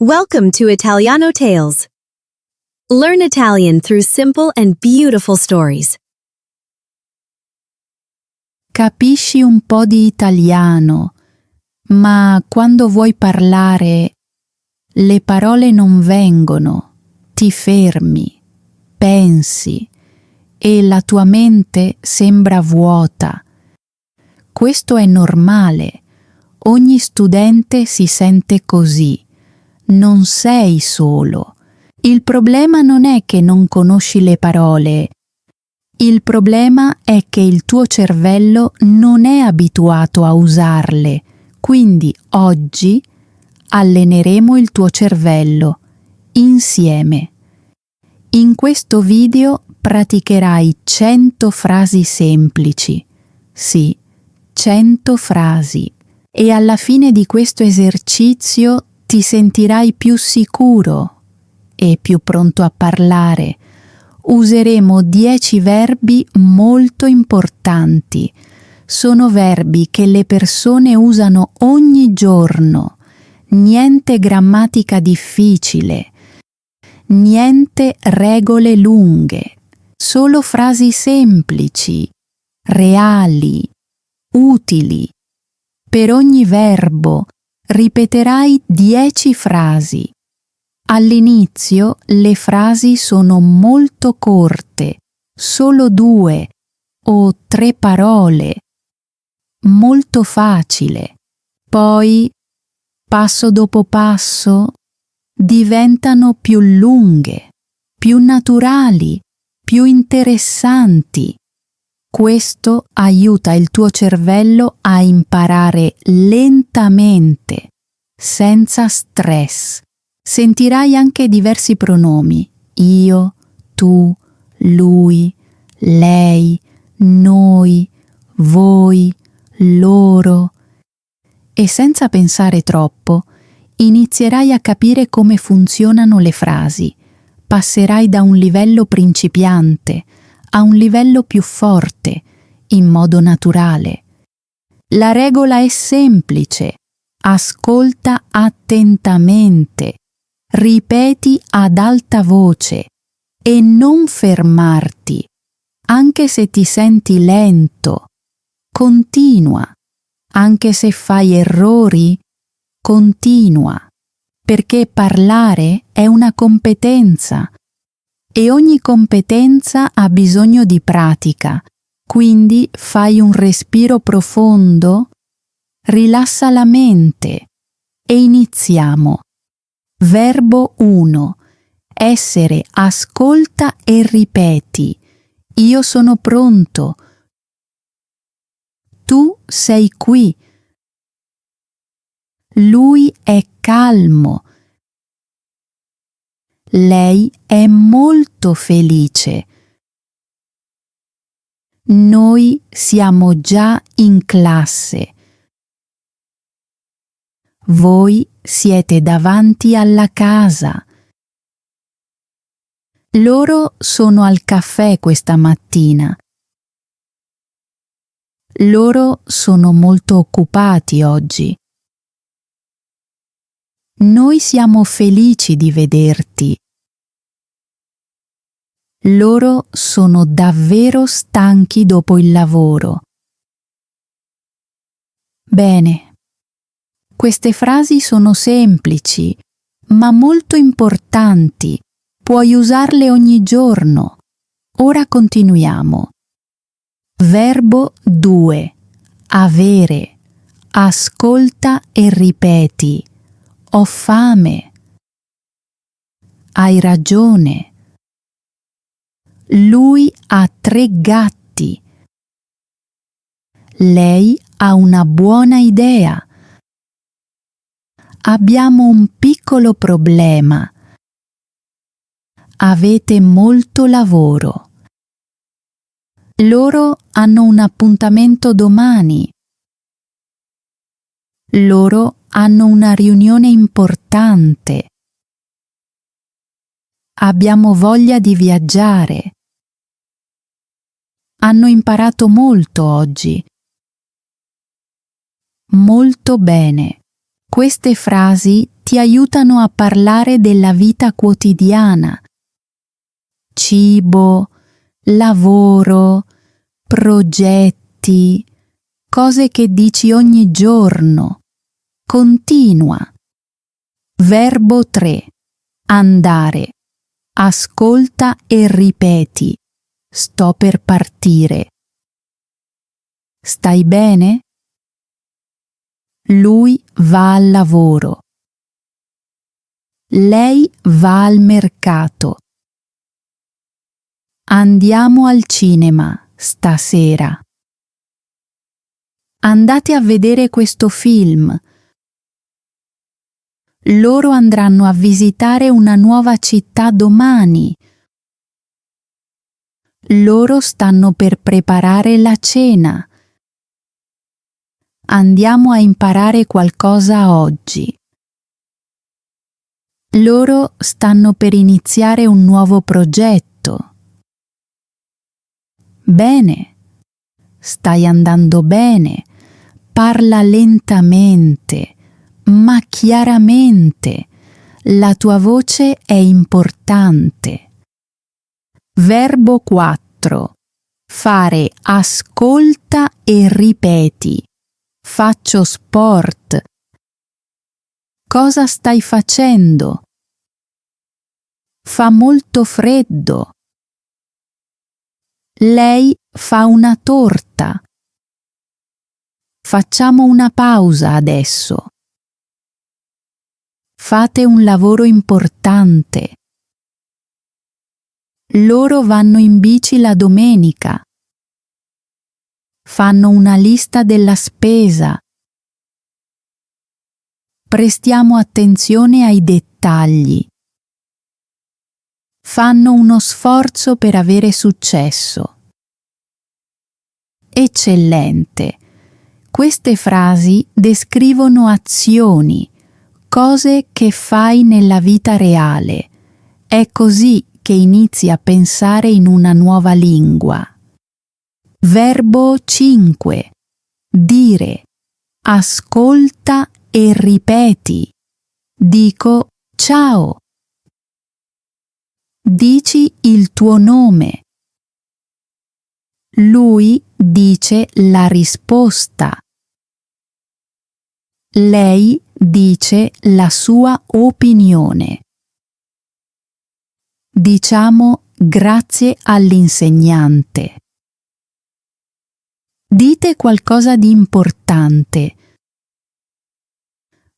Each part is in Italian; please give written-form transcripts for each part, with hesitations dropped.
Welcome to Italiano Tales. Learn Italian through simple and beautiful stories. Capisci un po' di italiano, ma quando vuoi parlare le parole non vengono, ti fermi, pensi e la tua mente sembra vuota. Questo è normale, ogni studente si sente così. Non sei solo. Il problema non è che non conosci le parole. Il problema è che il tuo cervello non è abituato a usarle. Quindi oggi alleneremo il tuo cervello insieme. In questo video praticherai 100 frasi semplici. Sì, 100 frasi. E alla fine di questo esercizio ti sentirai più sicuro e più pronto a parlare. Useremo 10 verbi molto importanti. Sono verbi che le persone usano ogni giorno. Niente grammatica difficile, niente regole lunghe, solo frasi semplici, reali, utili. Per ogni verbo ripeterai 10 frasi. All'inizio le frasi sono molto corte, solo 2 o 3 parole, molto facile. Poi, passo dopo passo, diventano più lunghe, più naturali, più interessanti. Questo aiuta il tuo cervello a imparare lentamente, senza stress. Sentirai anche diversi pronomi: io, tu, lui, lei, noi, voi, loro. E senza pensare troppo, inizierai a capire come funzionano le frasi. Passerai da un livello principiante a un livello più forte, in modo naturale. La regola è semplice. Ascolta attentamente, ripeti ad alta voce e non fermarti. Anche se ti senti lento, continua. Anche se fai errori, continua. Perché parlare è una competenza. E ogni competenza ha bisogno di pratica, quindi fai un respiro profondo, rilassa la mente e iniziamo. Verbo 1. Essere, ascolta e ripeti. Io sono pronto. Tu sei qui. Lui è calmo. Lei è molto felice. Noi siamo già in classe. Voi siete davanti alla casa. Loro sono al caffè questa mattina. Loro sono molto occupati oggi. Noi siamo felici di vederti. Loro sono davvero stanchi dopo il lavoro. Bene, queste frasi sono semplici, ma molto importanti. Puoi usarle ogni giorno. Ora continuiamo. Verbo 2. Avere. Ascolta e ripeti. Ho fame. Hai ragione. Lui ha 3 gatti. Lei ha una buona idea. Abbiamo un piccolo problema. Avete molto lavoro. Loro hanno un appuntamento domani. Loro hanno una riunione importante. Abbiamo voglia di viaggiare. Hanno imparato molto oggi. Molto bene. Queste frasi ti aiutano a parlare della vita quotidiana. Cibo, lavoro, progetti, cose che dici ogni giorno. Continua. Verbo 3. Andare. Ascolta e ripeti. Sto per partire. Stai bene? Lui va al lavoro. Lei va al mercato. Andiamo al cinema stasera. Andate a vedere questo film. Loro andranno a visitare una nuova città domani. Loro stanno per preparare la cena. Andiamo a imparare qualcosa oggi. Loro stanno per iniziare un nuovo progetto. Bene, stai andando bene. Parla lentamente, ma chiaramente. La tua voce è importante. Verbo 4. Fare ascolta e ripeti. Faccio sport. Cosa stai facendo? Fa molto freddo. Lei fa una torta. Facciamo una pausa adesso. Fate un lavoro importante. Loro vanno in bici la domenica. Fanno una lista della spesa. Prestiamo attenzione ai dettagli. Fanno uno sforzo per avere successo. Eccellente! Queste frasi descrivono azioni, cose che fai nella vita reale. È così che inizi a pensare in una nuova lingua. Verbo 5. Dire. Ascolta e ripeti. Dico ciao. Dici il tuo nome. Lui dice la risposta. Lei dice la sua opinione. Diciamo grazie all'insegnante. Dite qualcosa di importante.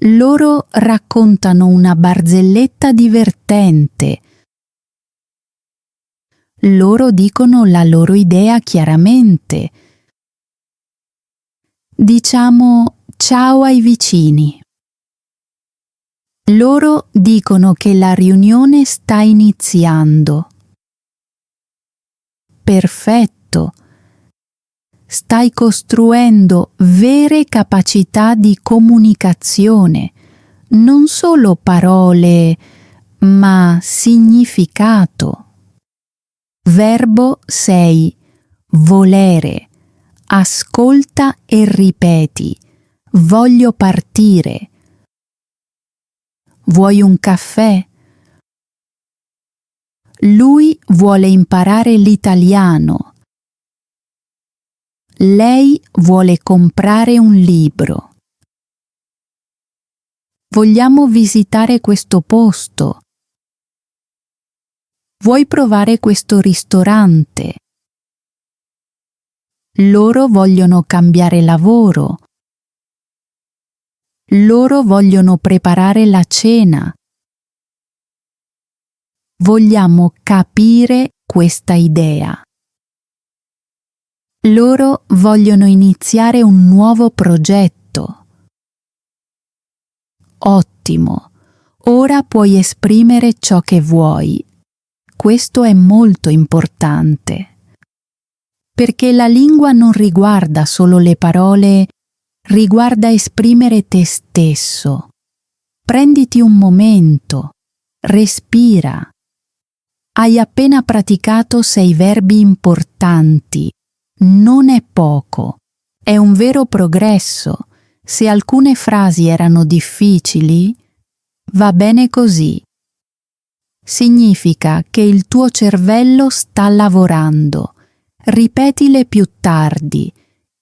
Loro raccontano una barzelletta divertente. Loro dicono la loro idea chiaramente. Diciamo ciao ai vicini. Loro dicono che la riunione sta iniziando. Perfetto. Stai costruendo vere capacità di comunicazione, non solo parole, ma significato. Verbo 6. Volere. Ascolta e ripeti. Voglio partire. Vuoi un caffè? Lui vuole imparare l'italiano. Lei vuole comprare un libro. Vogliamo visitare questo posto. Vuoi provare questo ristorante? Loro vogliono cambiare lavoro. Loro vogliono preparare la cena. Vogliamo capire questa idea. Loro vogliono iniziare un nuovo progetto. Ottimo. Ora puoi esprimere ciò che vuoi. Questo è molto importante. Perché la lingua non riguarda solo le parole, riguarda esprimere te stesso. Prenditi un momento. Respira. Hai appena praticato 6 verbi importanti. Non è poco. È un vero progresso. Se alcune frasi erano difficili, va bene così. Significa che il tuo cervello sta lavorando. Ripetile più tardi.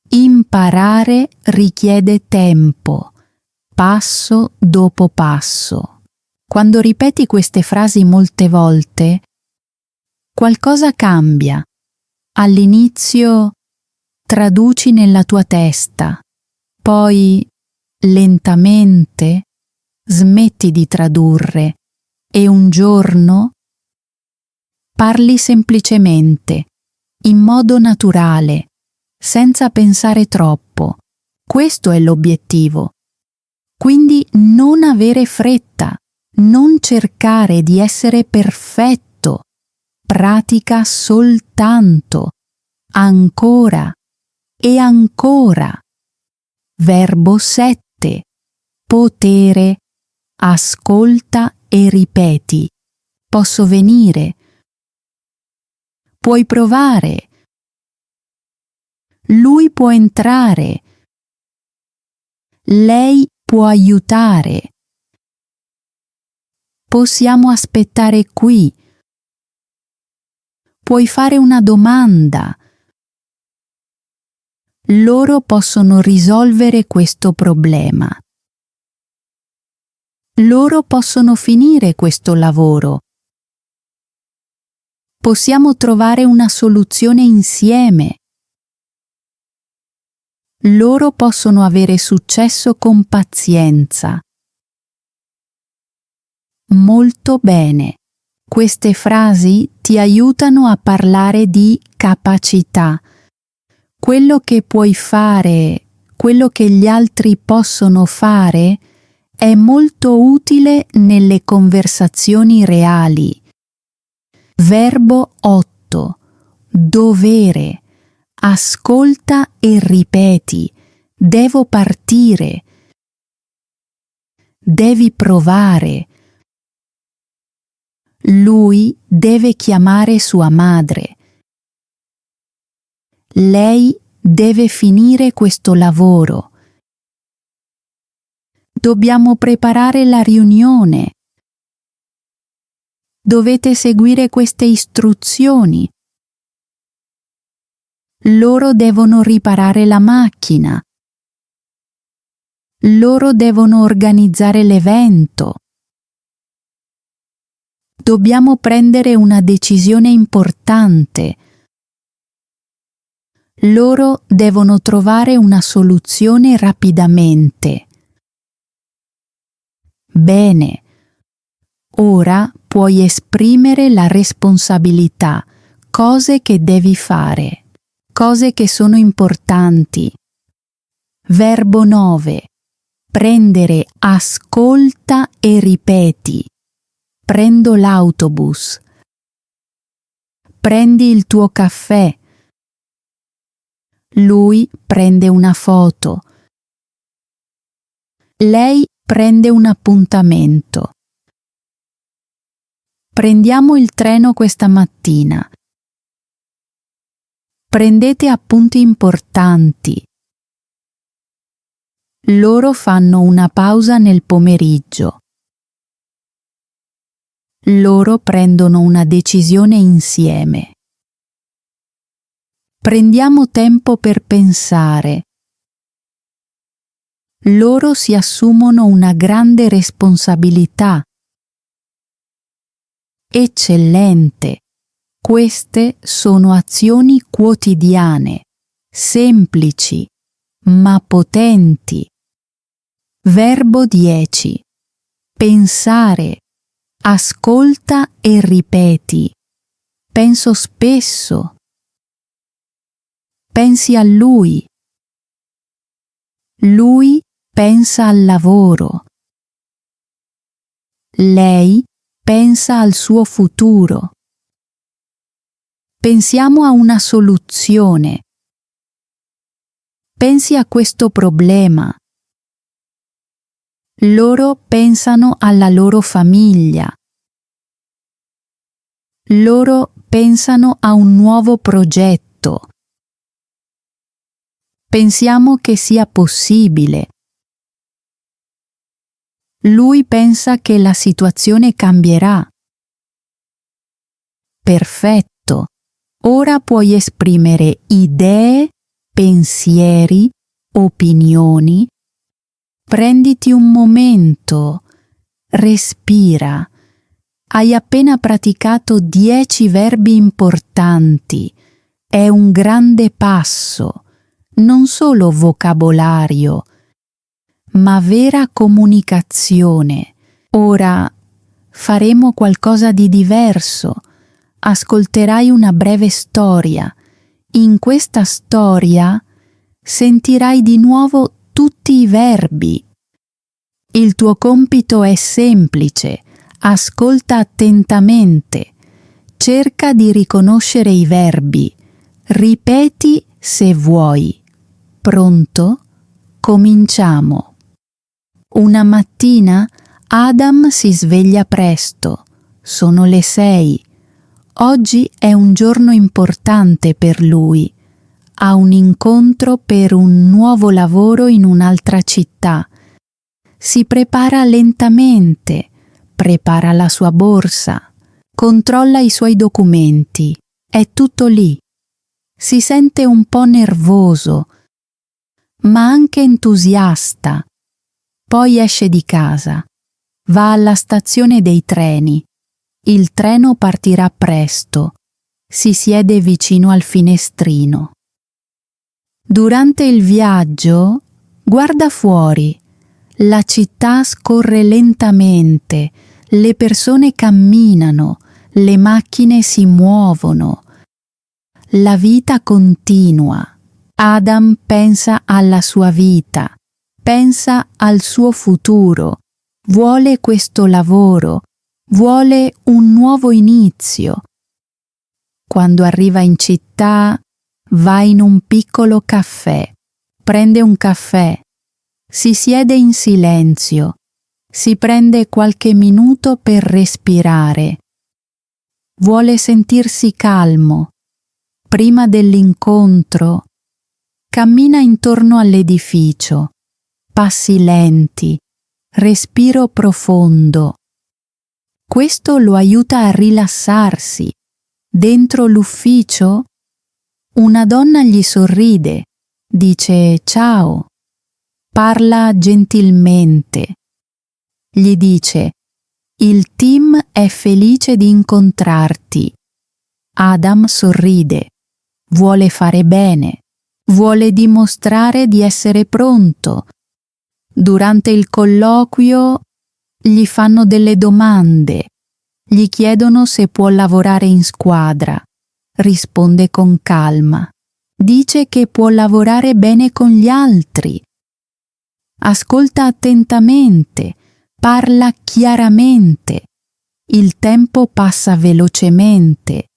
Imparare richiede tempo, passo dopo passo. Quando ripeti queste frasi molte volte, qualcosa cambia. All'inizio traduci nella tua testa, poi lentamente smetti di tradurre e un giorno parli semplicemente, in modo naturale, senza pensare troppo. Questo è l'obiettivo. Quindi non avere fretta, non cercare di essere perfetto. Pratica soltanto, ancora e ancora. Verbo 7. Potere. Ascolta e ripeti. Posso venire. Puoi provare. Lui può entrare. Lei può aiutare. Possiamo aspettare qui. Puoi fare una domanda. Loro possono risolvere questo problema. Loro possono finire questo lavoro. Possiamo trovare una soluzione insieme. Loro possono avere successo con pazienza. Molto bene. Queste frasi ti aiutano a parlare di capacità. Quello che puoi fare, quello che gli altri possono fare, è molto utile nelle conversazioni reali. Verbo 8. Dovere. Ascolta e ripeti. Devo partire. Devi provare. Lui deve chiamare sua madre. Lei deve finire questo lavoro. Dobbiamo preparare la riunione. Dovete seguire queste istruzioni. Loro devono riparare la macchina. Loro devono organizzare l'evento. Dobbiamo prendere una decisione importante. Loro devono trovare una soluzione rapidamente. Bene. Ora puoi esprimere la responsabilità, cose che devi fare, cose che sono importanti. Verbo 9. Prendere, ascolta e ripeti. Prendo l'autobus. Prendi il tuo caffè. Lui prende una foto. Lei prende un appuntamento. Prendiamo il treno questa mattina. Prendete appunti importanti. Loro fanno una pausa nel pomeriggio. Loro prendono una decisione insieme. Prendiamo tempo per pensare. Loro si assumono una grande responsabilità. Eccellente! Queste sono azioni quotidiane, semplici, ma potenti. Verbo 10. Pensare. Ascolta e ripeti. Penso spesso. Pensi a lui. Lui pensa al lavoro. Lei pensa al suo futuro. Pensiamo a una soluzione. Pensi a questo problema. Loro pensano alla loro famiglia. Loro pensano a un nuovo progetto. Pensiamo che sia possibile. Lui pensa che la situazione cambierà. Perfetto. Ora puoi esprimere idee, pensieri, opinioni. Prenditi un momento. Respira. Hai appena praticato 10 verbi importanti. È un grande passo, non solo vocabolario, ma vera comunicazione. Ora faremo qualcosa di diverso. Ascolterai una breve storia. In questa storia sentirai di nuovo tutti i verbi. Il tuo compito è semplice. Ascolta attentamente. Cerca di riconoscere i verbi. Ripeti se vuoi. Pronto? Cominciamo. Una mattina Adam si sveglia presto. Sono le 6. Oggi è un giorno importante per lui. Ha un incontro per un nuovo lavoro in un'altra città. Si prepara lentamente, prepara la sua borsa, controlla i suoi documenti. È tutto lì. Si sente un po' nervoso, ma anche entusiasta. Poi esce di casa. Va alla stazione dei treni. Il treno partirà presto. Si siede vicino al finestrino. Durante il viaggio, guarda fuori. La città scorre lentamente, le persone camminano, le macchine si muovono. La vita continua. Adam pensa alla sua vita, pensa al suo futuro, vuole questo lavoro, vuole un nuovo inizio. Quando arriva in città, va in un piccolo caffè, prende un caffè, si siede in silenzio, si prende qualche minuto per respirare. Vuole sentirsi calmo. Prima dell'incontro, cammina intorno all'edificio, passi lenti, respiro profondo. Questo lo aiuta a rilassarsi. Dentro l'ufficio, una donna gli sorride, dice ciao, parla gentilmente. Gli dice: il team è felice di incontrarti. Adam sorride, vuole fare bene, vuole dimostrare di essere pronto. Durante il colloquio gli fanno delle domande, gli chiedono se può lavorare in squadra. Risponde con calma, dice che può lavorare bene con gli altri. Ascolta attentamente, parla chiaramente. Il tempo passa velocemente.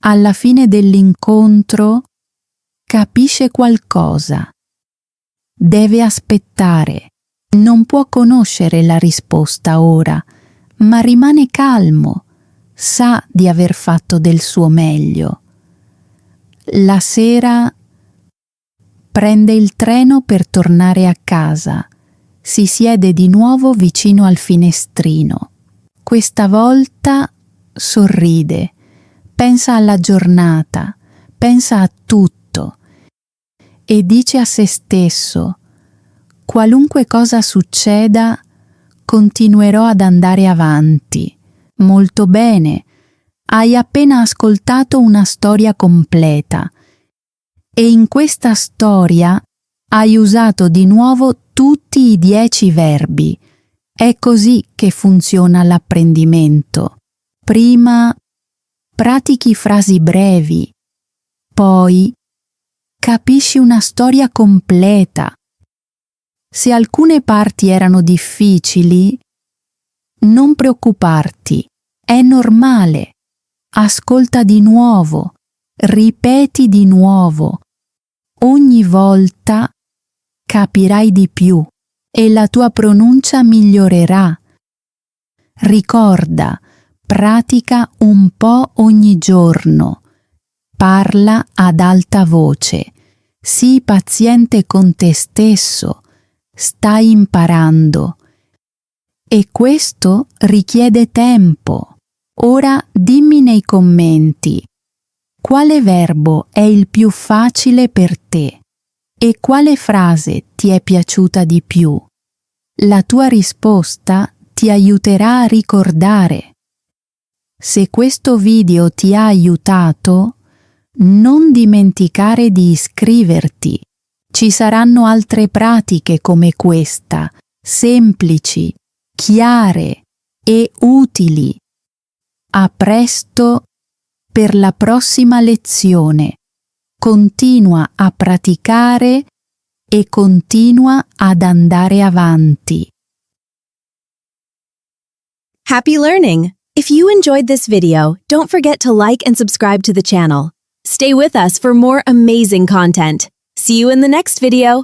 Alla fine dell'incontro capisce qualcosa. Deve aspettare. Non può conoscere la risposta ora, ma rimane calmo. Sa di aver fatto del suo meglio. La sera prende il treno per tornare a casa. Si siede di nuovo vicino al finestrino. Questa volta sorride, pensa alla giornata, pensa a tutto e dice a se stesso: qualunque cosa succeda, continuerò ad andare avanti. Molto bene, hai appena ascoltato una storia completa e in questa storia hai usato di nuovo tutti i 10 verbi. È così che funziona l'apprendimento. Prima pratichi frasi brevi, poi capisci una storia completa. Se alcune parti erano difficili, non preoccuparti, è normale. Ascolta di nuovo, ripeti di nuovo. Ogni volta capirai di più e la tua pronuncia migliorerà. Ricorda, pratica un po' ogni giorno. Parla ad alta voce. Sii paziente con te stesso. Stai imparando. E questo richiede tempo. Ora dimmi nei commenti quale verbo è il più facile per te e quale frase ti è piaciuta di più. La tua risposta ti aiuterà a ricordare. Se questo video ti ha aiutato, non dimenticare di iscriverti. Ci saranno altre pratiche come questa, semplici, chiare e utili. A presto per la prossima lezione. Continua a praticare e continua ad andare avanti. Happy learning! If you enjoyed this video, don't forget to like and subscribe to the channel. Stay with us for more amazing content. See you in the next video.